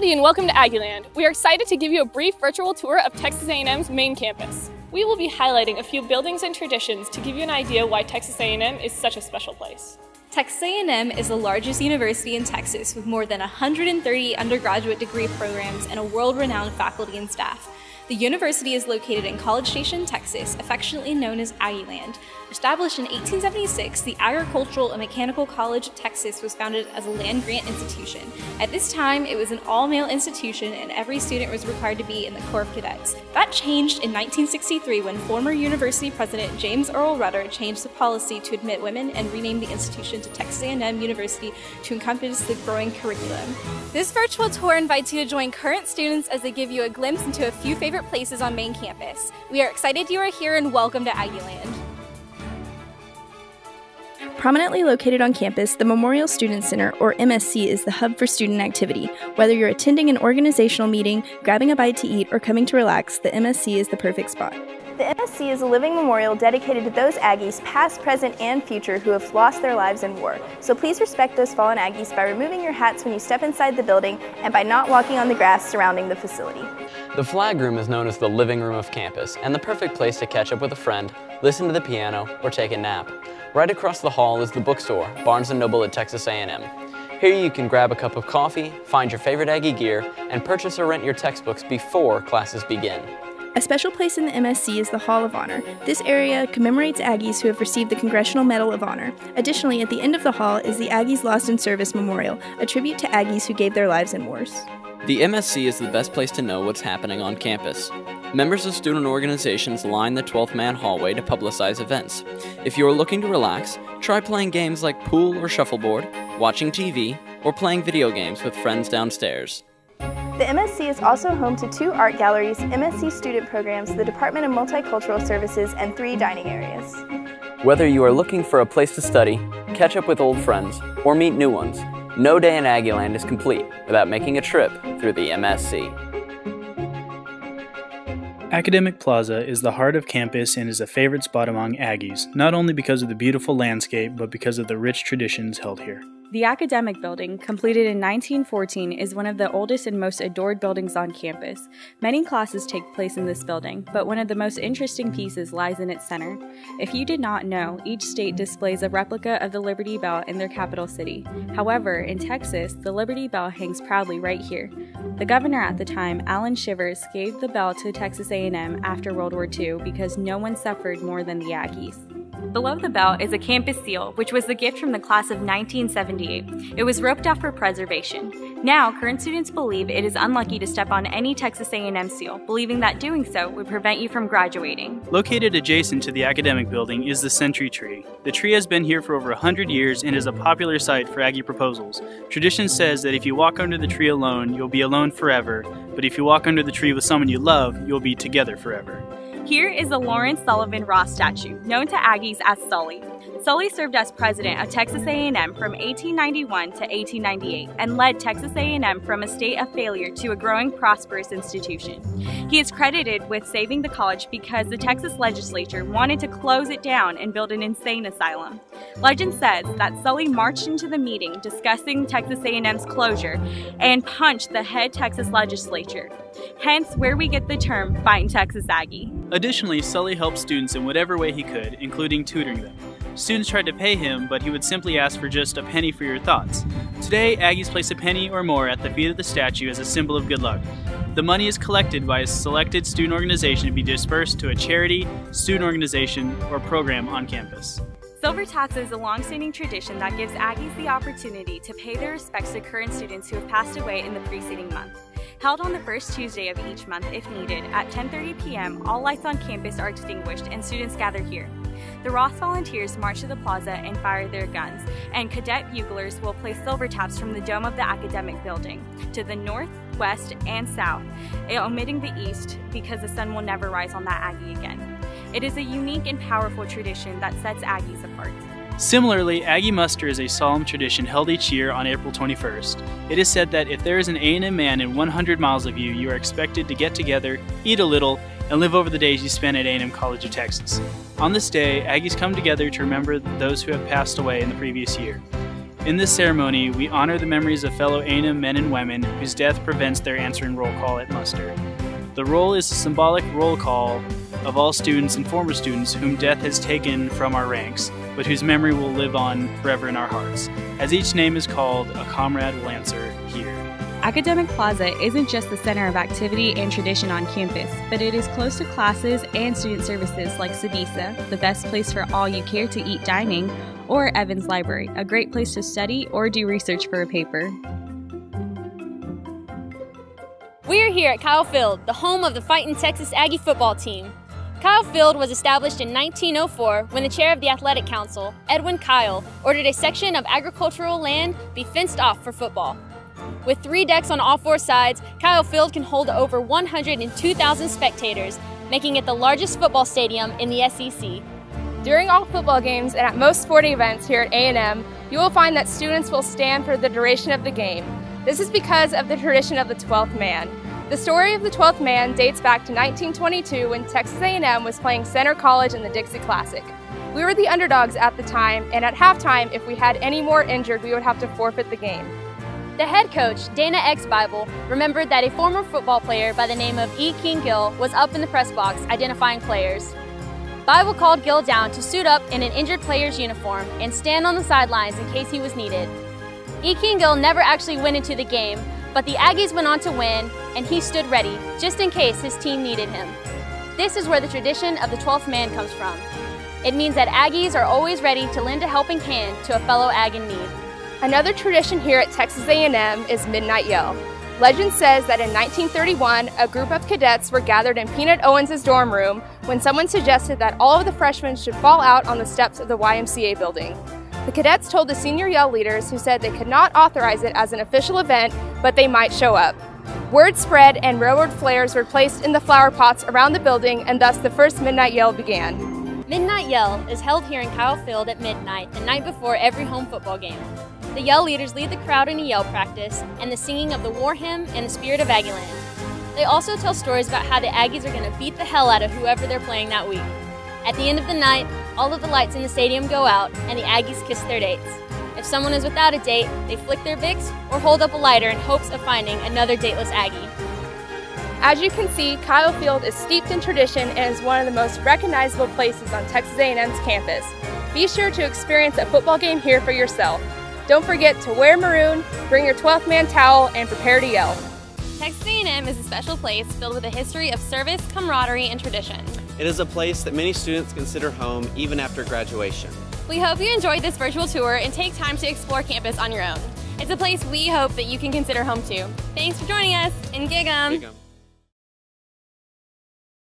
Howdy and welcome to Aggieland. We are excited to give you a brief virtual tour of Texas A&M's main campus. We will be highlighting a few buildings and traditions to give you an idea why Texas A&M is such a special place. Texas A&M is the largest university in Texas with more than 130 undergraduate degree programs and a world-renowned faculty and staff. The university is located in College Station, Texas, affectionately known as Aggieland. Established in 1876, the Agricultural and Mechanical College of Texas was founded as a land-grant institution. At this time, it was an all-male institution and every student was required to be in the Corps of Cadets. That changed in 1963 when former university president James Earl Rudder changed the policy to admit women and renamed the institution to Texas A&M University to encompass the growing curriculum. This virtual tour invites you to join current students as they give you a glimpse into a few favorite places on main campus. We are excited you are here and welcome to Aggieland. Prominently located on campus, the Memorial Student Center, or MSC, is the hub for student activity. Whether you're attending an organizational meeting, grabbing a bite to eat, or coming to relax, the MSC is the perfect spot. The MSC is a living memorial dedicated to those Aggies, past, present, and future, who have lost their lives in war. So please respect those fallen Aggies by removing your hats when you step inside the building and by not walking on the grass surrounding the facility. The flag room is known as the living room of campus and the perfect place to catch up with a friend, listen to the piano, or take a nap. Right across the hall is the bookstore, Barnes & Noble at Texas A&M. Here you can grab a cup of coffee, find your favorite Aggie gear, and purchase or rent your textbooks before classes begin. A special place in the MSC is the Hall of Honor. This area commemorates Aggies who have received the Congressional Medal of Honor. Additionally, at the end of the hall is the Aggies Lost in Service Memorial, a tribute to Aggies who gave their lives in wars. The MSC is the best place to know what's happening on campus. Members of student organizations line the 12th man hallway to publicize events. If you are looking to relax, try playing games like pool or shuffleboard, watching TV, or playing video games with friends downstairs. The MSC is also home to 2 art galleries, MSC student programs, the Department of Multicultural Services, and 3 dining areas. Whether you are looking for a place to study, catch up with old friends, or meet new ones, no day in Aggieland is complete without making a trip through the MSC. Academic Plaza is the heart of campus and is a favorite spot among Aggies, not only because of the beautiful landscape, but because of the rich traditions held here. The Academic Building, completed in 1914, is one of the oldest and most adored buildings on campus. Many classes take place in this building, but one of the most interesting pieces lies in its center. If you did not know, each state displays a replica of the Liberty Bell in their capital city. However, in Texas, the Liberty Bell hangs proudly right here. The governor at the time, Allen Shivers, gave the bell to Texas A&M after World War II because no one suffered more than the Aggies. Below the bell is a campus seal, which was the gift from the class of 1978. It was roped off for preservation. Now, current students believe it is unlucky to step on any Texas A&M seal, believing that doing so would prevent you from graduating. Located adjacent to the Academic Building is the Century Tree. The tree has been here for over 100 years and is a popular site for Aggie proposals. Tradition says that if you walk under the tree alone, you'll be alone forever, but if you walk under the tree with someone you love, you'll be together forever. Here is the Lawrence Sullivan Ross statue, known to Aggies as Sully. Sully served as president of Texas A&M from 1891 to 1898 and led Texas A&M from a state of failure to a growing, prosperous institution. He is credited with saving the college because the Texas legislature wanted to close it down and build an insane asylum. Legend says that Sully marched into the meeting discussing Texas A&M's closure and punched the head Texas legislature, hence where we get the term Fightin' Texas Aggie. Additionally, Sully helped students in whatever way he could, including tutoring them. Students tried to pay him, but he would simply ask for just a penny for your thoughts. Today, Aggies place a penny or more at the feet of the statue as a symbol of good luck. The money is collected by a selected student organization to be dispersed to a charity, student organization, or program on campus. Silver Tats is a long-standing tradition that gives Aggies the opportunity to pay their respects to current students who have passed away in the preceding month. Held on the first Tuesday of each month if needed, at 10:30 p.m., all lights on campus are extinguished and students gather here. The Ross volunteers march to the plaza and fire their guns, and cadet buglers will place silver taps from the dome of the Academic Building to the north, west, and south, omitting the east because the sun will never rise on that Aggie again. It is a unique and powerful tradition that sets Aggies apart. Similarly, Aggie Muster is a solemn tradition held each year on April 21st. It is said that if there is an A&M man in 100 miles of you, you are expected to get together, eat a little, and live over the days you spent at A&M College of Texas. On this day, Aggies come together to remember those who have passed away in the previous year. In this ceremony, we honor the memories of fellow A&M men and women whose death prevents their answering roll call at muster. The roll is a symbolic roll call of all students and former students whom death has taken from our ranks, but whose memory will live on forever in our hearts. As each name is called, a comrade will answer here. Academic Plaza isn't just the center of activity and tradition on campus, but it is close to classes and student services like Sabisa, the best place for all you care to eat dining, or Evans Library, a great place to study or do research for a paper. We are here at Kyle Field, the home of the Fightin' Texas Aggie football team. Kyle Field was established in 1904 when the chair of the Athletic Council, Edwin Kyle, ordered a section of agricultural land be fenced off for football. With 3 decks on all 4 sides, Kyle Field can hold over 102,000 spectators, making it the largest football stadium in the SEC. During all football games and at most sporting events here at A&M, you will find that students will stand for the duration of the game. This is because of the tradition of the 12th man. The story of the 12th man dates back to 1922 when Texas A&M was playing Center College in the Dixie Classic. We were the underdogs at the time, and at halftime, if we had any more injured, we would have to forfeit the game. The head coach, Dana X. Bible, remembered that a former football player by the name of E. King Gill was up in the press box identifying players. Bible called Gill down to suit up in an injured player's uniform and stand on the sidelines in case he was needed. E. King Gill never actually went into the game, but the Aggies went on to win, and he stood ready, just in case his team needed him. This is where the tradition of the 12th man comes from. It means that Aggies are always ready to lend a helping hand to a fellow Ag in need. Another tradition here at Texas A&M is Midnight Yell. Legend says that in 1931, a group of cadets were gathered in Peanut Owens' dorm room when someone suggested that all of the freshmen should fall out on the steps of the YMCA building. The cadets told the senior yell leaders, who said they could not authorize it as an official event, but they might show up. Word spread and railroad flares were placed in the flower pots around the building, and thus the first Midnight Yell began. Midnight Yell is held here in Kyle Field at midnight, the night before every home football game. The yell leaders lead the crowd in a yell practice and the singing of the war hymn and the spirit of Aggieland. They also tell stories about how the Aggies are going to beat the hell out of whoever they're playing that week. At the end of the night, all of the lights in the stadium go out and the Aggies kiss their dates. If someone is without a date, they flick their Vicks or hold up a lighter in hopes of finding another dateless Aggie. As you can see, Kyle Field is steeped in tradition and is one of the most recognizable places on Texas A&M's campus. Be sure to experience a football game here for yourself. Don't forget to wear maroon, bring your 12th man towel, and prepare to yell. Texas A&M is a special place filled with a history of service, camaraderie, and tradition. It is a place that many students consider home even after graduation. We hope you enjoyed this virtual tour and take time to explore campus on your own. It's a place we hope that you can consider home too. Thanks for joining us, and gig 'em!